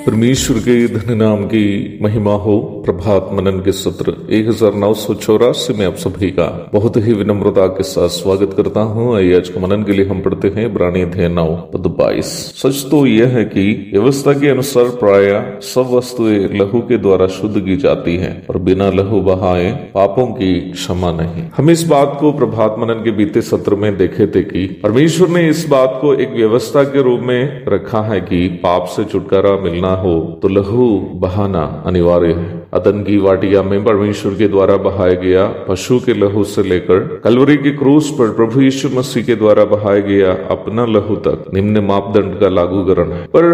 परमेश्वर के धन्य नाम की महिमा हो। प्रभात मनन के सत्र 1984 में आप सभी का बहुत ही विनम्रता के साथ स्वागत करता हूं। आज के मनन के लिए हम पढ़ते हैं इब्रानी अध्याय 9 पद 22। सच तो यह है कि व्यवस्था के अनुसार प्राय सब वस्तुएं लहू के द्वारा शुद्ध की जाती हैं, और बिना लहू बहाए पापों की क्षमा नहीं। हम इस बात को प्रभात मनन के बीते सत्र में देखे थे कि परमेश्वर ने इस बात को एक व्यवस्था के रूप में रखा है कि पाप से छुटकारा मिलना हो तो लहू बहाना अनिवार्य है। अदन की वाटिका में परमेश्वर के द्वारा बहाया गया पशु के लहू से लेकर कलवरी के क्रूस पर प्रभु यीशु मसीह के द्वारा बहाया गया अपना लहू तक निम्न मापदंड का लागूकरण है। पर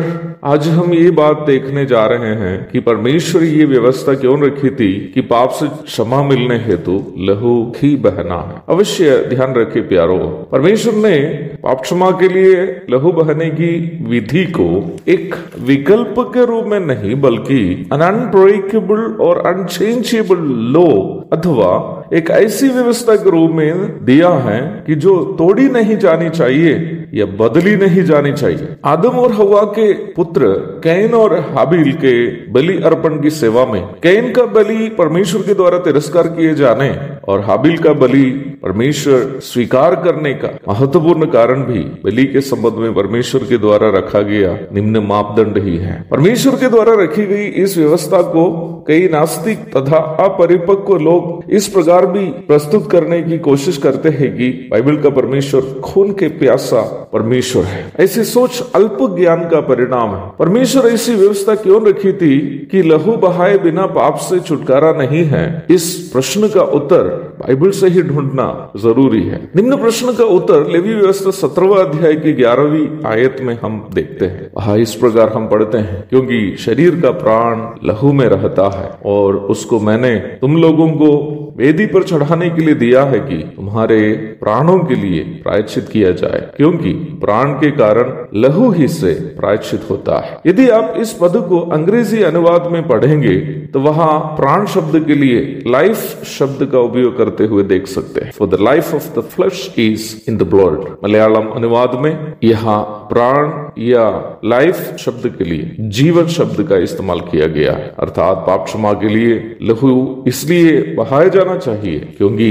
आज हम ये बात देखने जा रहे हैं कि परमेश्वर ये व्यवस्था क्यों रखी थी कि पाप से क्षमा मिलने हेतु लहू ही बहना है। अवश्य ध्यान रखे प्यारो, परमेश्वर ने पाप क्षमा के लिए लहू बहने की विधि को एक विकल्प के रूप में नहीं, बल्कि अनब्रेकेबल और अनचेंजेबल लॉ अथवा एक ऐसी व्यवस्था के रूप में दिया है कि जो तोड़ी नहीं जानी चाहिए या बदली नहीं जानी चाहिए। आदम और हवा के पुत्र कैन और हाबिल के बलि अर्पण की सेवा में कैन का बलि परमेश्वर के द्वारा तिरस्कार किए जाने और हाबिल का बलि परमेश्वर स्वीकार करने का महत्वपूर्ण कारण भी बलि के संबंध में परमेश्वर के द्वारा रखा गया निम्न मापदंड ही है। परमेश्वर के द्वारा रखी गई इस व्यवस्था को कई नास्तिक तथा अपरिपक्व लोग इस प्रकार भी प्रस्तुत करने की कोशिश करते हैं कि बाइबल का परमेश्वर खून के प्यासा परमेश्वर है। ऐसी सोच अल्प ज्ञान का परिणाम है। परमेश्वर ऐसी व्यवस्था क्यों रखी थी कि लहू बहाए बिना पाप से छुटकारा नहीं है? इस प्रश्न का उत्तर बाइबल से ही ढूंढना जरूरी है। निम्न प्रश्न का उत्तर लेवी व्यवस्था 17वां अध्याय की 11वीं आयत में हम देखते हैं। वहां इस प्रकार हम पढ़ते हैं, क्योंकि शरीर का प्राण लहू में रहता है और उसको मैंने तुम लोगों को वेदी पर चढ़ाने के लिए दिया है कि तुम्हारे प्राणों के लिए प्रायश्चित किया जाए, क्योंकि प्राण के कारण लहू ही से प्रायश्चित होता है। यदि आप इस पद को अंग्रेजी अनुवाद में पढ़ेंगे तो वहां प्राण शब्द के लिए लाइफ शब्द का उपयोग करते हुए देख सकते हैं। For the life of the flesh is in the blood. Malayalam अनुवाद में यहाँ प्राण या लाइफ शब्द के लिए जीवन शब्द का इस्तेमाल किया गया है, अर्थात पाप क्षमा के लिए लहू इसलिए बहाया जाना चाहिए क्योंकि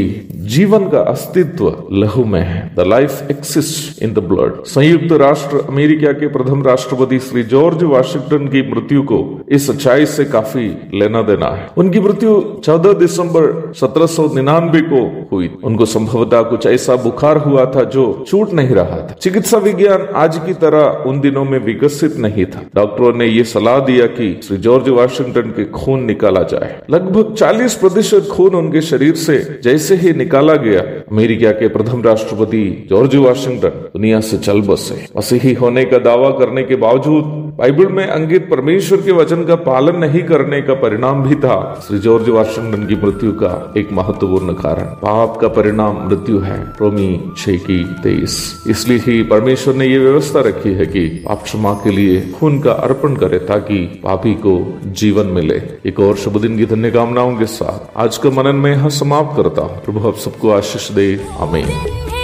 जीवन का अस्तित्व लहू में है। The life exist in the blood. संयुक्त राष्ट्र अमेरिका के प्रथम राष्ट्रपति श्री जॉर्ज वाशिंगटन की मृत्यु को इस सच्चाई से काफी लेना देना है। उनकी मृत्यु 14 दिसंबर 1799 को हुई। उनको संभवतः कुछ ऐसा बुखार हुआ था जो छूट नहीं रहा था। चिकित्सा विज्ञान आज की तरह उन दिनों में विकसित नहीं था। डॉक्टरों ने यह सलाह दिया कि श्री जॉर्ज वाशिंगटन के खून निकाला जाए। लगभग 40% खून उनके शरीर से जैसे ही निकाला गया, अमेरिका के प्रथम राष्ट्रपति जॉर्ज वाशिंगटन दुनिया से चल बसे। मसीही होने का दावा करने के बावजूद बाइबल में अंकित परमेश्वर के वचन का पालन नहीं करने का परिणाम भी था श्री जॉर्ज वाशिंगटन की मृत्यु का एक महत्वपूर्ण कारण। पाप का परिणाम मृत्यु है, रोमी 6:23। इसलिए ही परमेश्वर ने यह व्यवस्था रखी है कि पाप क्षमा के लिए खून का अर्पण करे ताकि पापी को जीवन मिले। एक और शुभ दिन की धन्य कामनाओं के साथ आज का मनन में यहाँ समाप्त करता हूँ। प्रभु आप सबको आशीष दे। आमीन।